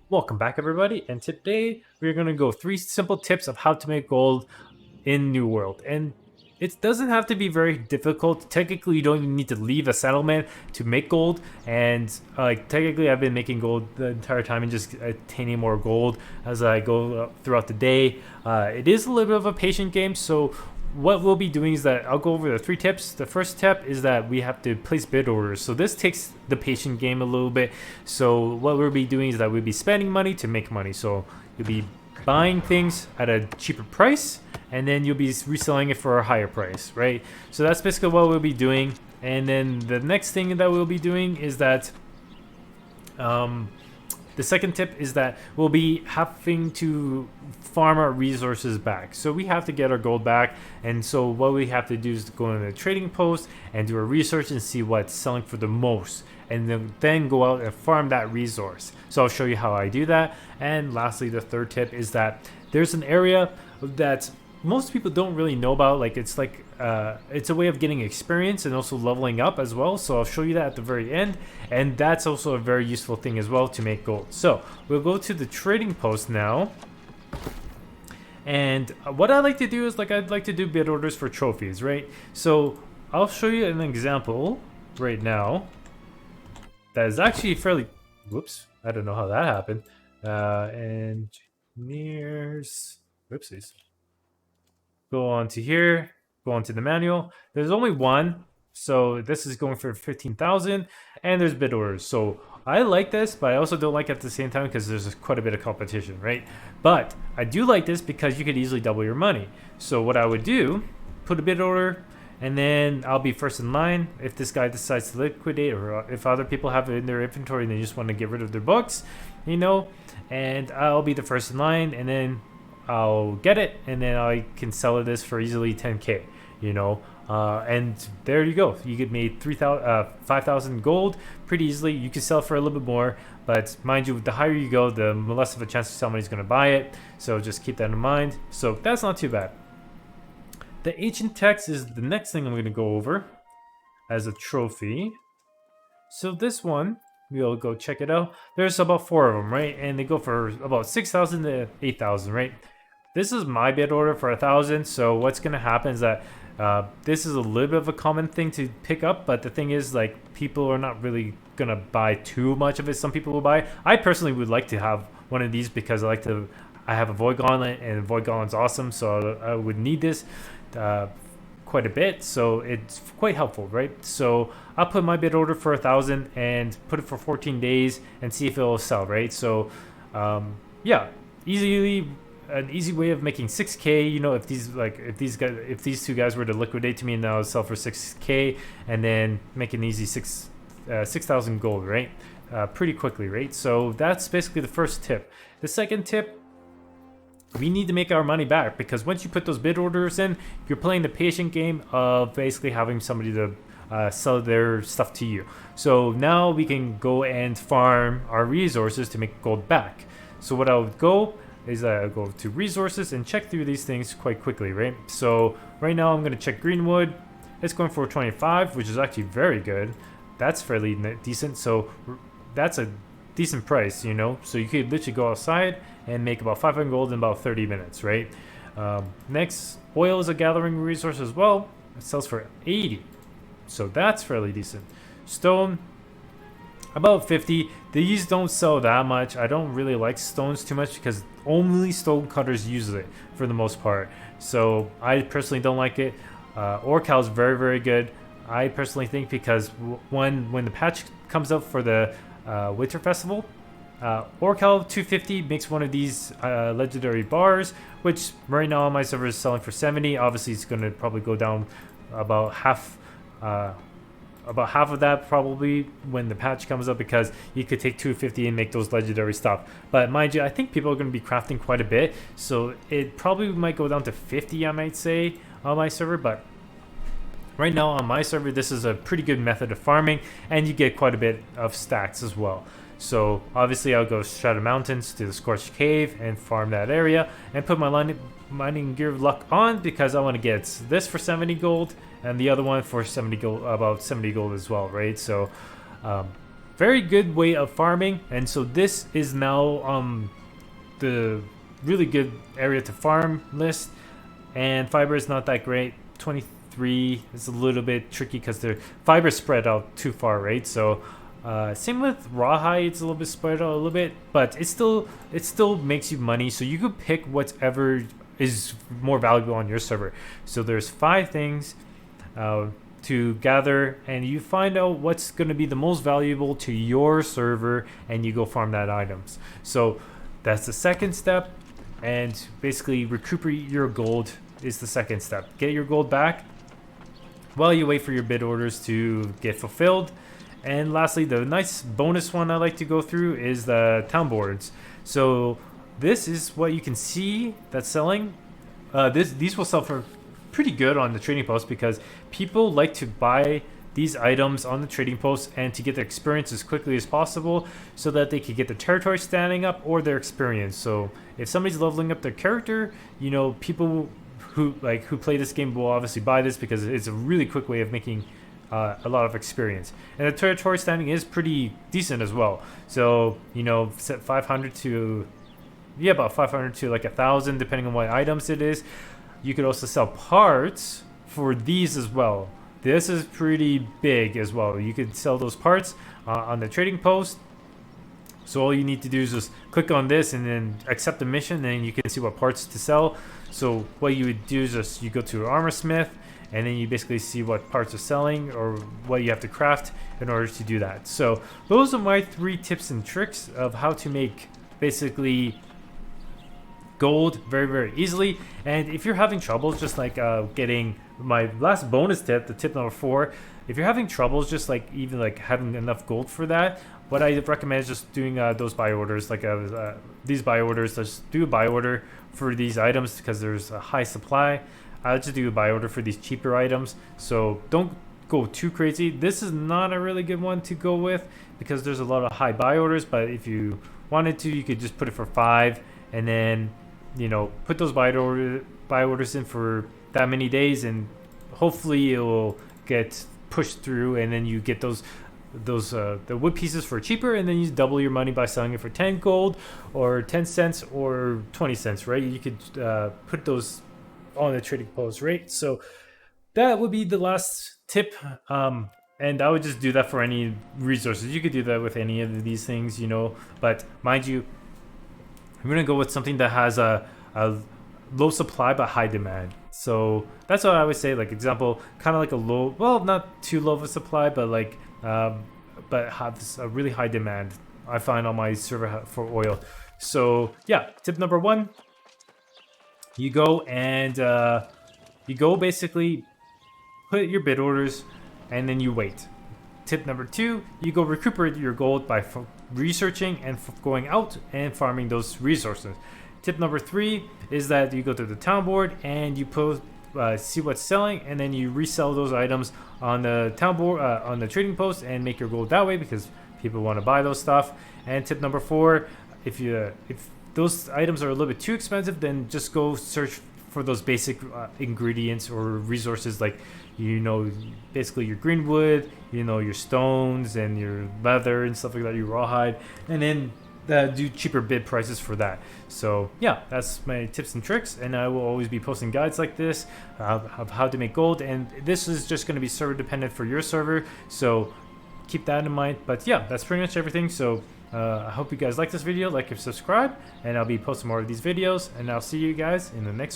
Welcome back, everybody, and today we're going to go 3 simple tips of how to make gold in New World. And it doesn't have to be very difficult. Technically, you don't even need to leave a settlement to make gold. And technically, I've been making gold the entire time and just attaining more gold as I go throughout the day. It is a little bit of a patient game, so what we'll be doing is that I'll go over the 3 tips. The first tip is that we have to place bid orders. So this takes the patient game a little bit. So what we'll be doing is that we'll be spending money to make money. So you'll be buying things at a cheaper price, and then you'll be reselling it for a higher price, right? So that's basically what we'll be doing. And then the next thing that we'll be doing is that the second tip is that we'll be having to farm our resources back. So we have to get our gold back. And so what we have to do is go in the trading post and do a research and see what's selling for the most. And then go out and farm that resource. So I'll show you how I do that. And lastly, the third tip is that there's an area that most people don't really know about. It's it's a way of getting experience and also leveling up as well. So I'll show you that at the very end, and that's also a very useful thing as well to make gold. So we'll go to the trading post now, and what I like to do is I'd like to do bid orders for trophies, right? So I'll show you an example right now that is actually fairly whoops, I don't know how that happened. Engineers, whoopsies. Go on to here, go on to the manual. There's only one, so this is going for 15,000, and there's bid orders. So I like this, but I also don't like it at the same time because there's quite a bit of competition, right? But I do like this because you could easily double your money. So what I would do, put a bid order, and then I'll be first in line. If this guy decides to liquidate, or if other people have it in their inventory and they just want to get rid of their books, and I'll be the first in line, and then I'll get it, and then I can sell this for easily 10k, and there you go. You get made 5,000 gold pretty easily. You can sell for a little bit more, but mind you, the higher you go, the less of a chance somebody's going to buy it. So just keep that in mind. So that's not too bad. The ancient text is the next thing I'm going to go over as a trophy. So this one, we'll go check it out. There's about 4 of them, right? And they go for about 6,000 to 8,000, right? This is my bid order for 1,000. So what's going to happen is that this is a little bit of a common thing to pick up, but the thing is, people are not really going to buy too much of it. Some people will buy. I personally would like to have one of these because I have a Void Gauntlet, and Void Gauntlet's awesome, so I would need this quite a bit, so it's quite helpful, right? So I'll put my bid order for 1,000 and put it for 14 days and see if it'll sell, right? So yeah, an easy way of making 6k. If these two guys were to liquidate to me and now sell for 6k, and then make an easy 6,000 gold, right? Pretty quickly, right? So that's basically the first tip. The second tip, we need to make our money back, because once you put those bid orders in, you're playing the patient game of basically having somebody to sell their stuff to you. So now we can go and farm our resources to make gold back. So what I would go is I go to resources and check through these things quite quickly, right? So right now I'm going to check greenwood. It's going for 25, which is actually very good. That's fairly decent. So that's a decent price, so you could literally go outside and make about 500 gold in about 30 minutes, right? Next, oil is a gathering resource as well. It sells for 80, so that's fairly decent. Stone, about 50. These don't sell that much. I don't really like stones too much because only stone cutters use it for the most part, so I personally don't like it. Orcal is very, very good, I personally think, because when the patch comes up for the Winter Festival, Orcal 250 makes one of these legendary bars, which right now on my server is selling for 70. Obviously, it's going to probably go down about half of that probably when the patch comes up, because you could take 250 and make those legendary stuff. But mind you, I think people are going to be crafting quite a bit, so it probably might go down to 50, I might say, on my server. But right now on my server, this is a pretty good method of farming, and you get quite a bit of stacks as well. So obviously I'll go Shadow Mountains to the Scorched Cave and farm that area and put my mining gear luck on, because I want to get this for 70 gold and the other one for 70 gold, about 70 gold as well, right? So very good way of farming. And so this is now the really good area to farm list. And fiber is not that great. 23 is a little bit tricky because the fiber spread out too far, right? So same with rawhide, it's a little bit spread out a little bit, but it still makes you money. So you could pick whatever is more valuable on your server. So there's 5 things to gather, and you find out what's going to be the most valuable to your server, and you go farm that items. So that's the second step, and basically recuperate your gold is the second step. Get your gold back while you wait for your bid orders to get fulfilled. And lastly, the nice bonus one I like to go through is the town boards. So this is what you can see that's selling. These will sell for pretty good on the trading post because people like to buy these items on the trading post and to get their experience as quickly as possible so that they can get the territory standing up or their experience. So if somebody's leveling up their character, you know, people who play this game will obviously buy this because it's a really quick way of making a lot of experience. And the territory standing is pretty decent as well. So, you know, set 500 to, yeah, about 500 to like 1,000 depending on what items it is. You could also sell parts for these as well. This is pretty big as well. You could sell those parts on the trading post. So all you need to do is just click on this and then accept the mission, and you can see what parts to sell. So what you would do is just you go to an armor smith, and then you basically see what parts are selling or what you have to craft in order to do that. So those are my 3 tips and tricks of how to make basically gold very, very easily. And if you're having troubles, just like getting my last bonus tip, the tip number 4, if you're having troubles just like even like having enough gold for that, what I recommend is just doing those buy orders, like these buy orders. Just do a buy order for these items because there's a high supply. I just do a buy order for these cheaper items. So don't go too crazy. This is not a really good one to go with because there's a lot of high buy orders, but if you wanted to, you could just put it for 5 and then, you know, put those buy orders in for that many days, and hopefully it will get pushed through, and then you get the wood pieces for cheaper, and then you double your money by selling it for 10 gold or 10 cents or 20 cents, right? You could put those on the trading post, right? So that would be the last tip, and I would just do that for any resources. You could do that with any of these things, you know, but mind you, I'm gonna go with something that has a low supply but high demand. So that's what I would say. Like example, kind of like a low, well, not too low of a supply, but like but has a really high demand. I find on my server for oil. So yeah, tip number 1, you go and basically put your bid orders, and then you wait. Tip number 2, you go recuperate your gold by researching and going out and farming those resources. Tip number 3 is that you go to the town board and you see what's selling, and then you resell those items on the town board, on the trading post, and make your gold that way because people want to buy those stuff. And tip number 4, if those items are a little bit too expensive, then just go search for those basic ingredients or resources, like, you know, basically your green wood, you know, your stones and your leather and stuff like that, your rawhide, and then do cheaper bid prices for that. So yeah, that's my tips and tricks, and I will always be posting guides like this of how to make gold, and this is just going to be server dependent for your server, so keep that in mind. But yeah, that's pretty much everything. So I hope you guys like this video, like and subscribe, and I'll be posting more of these videos, and I'll see you guys in the next one.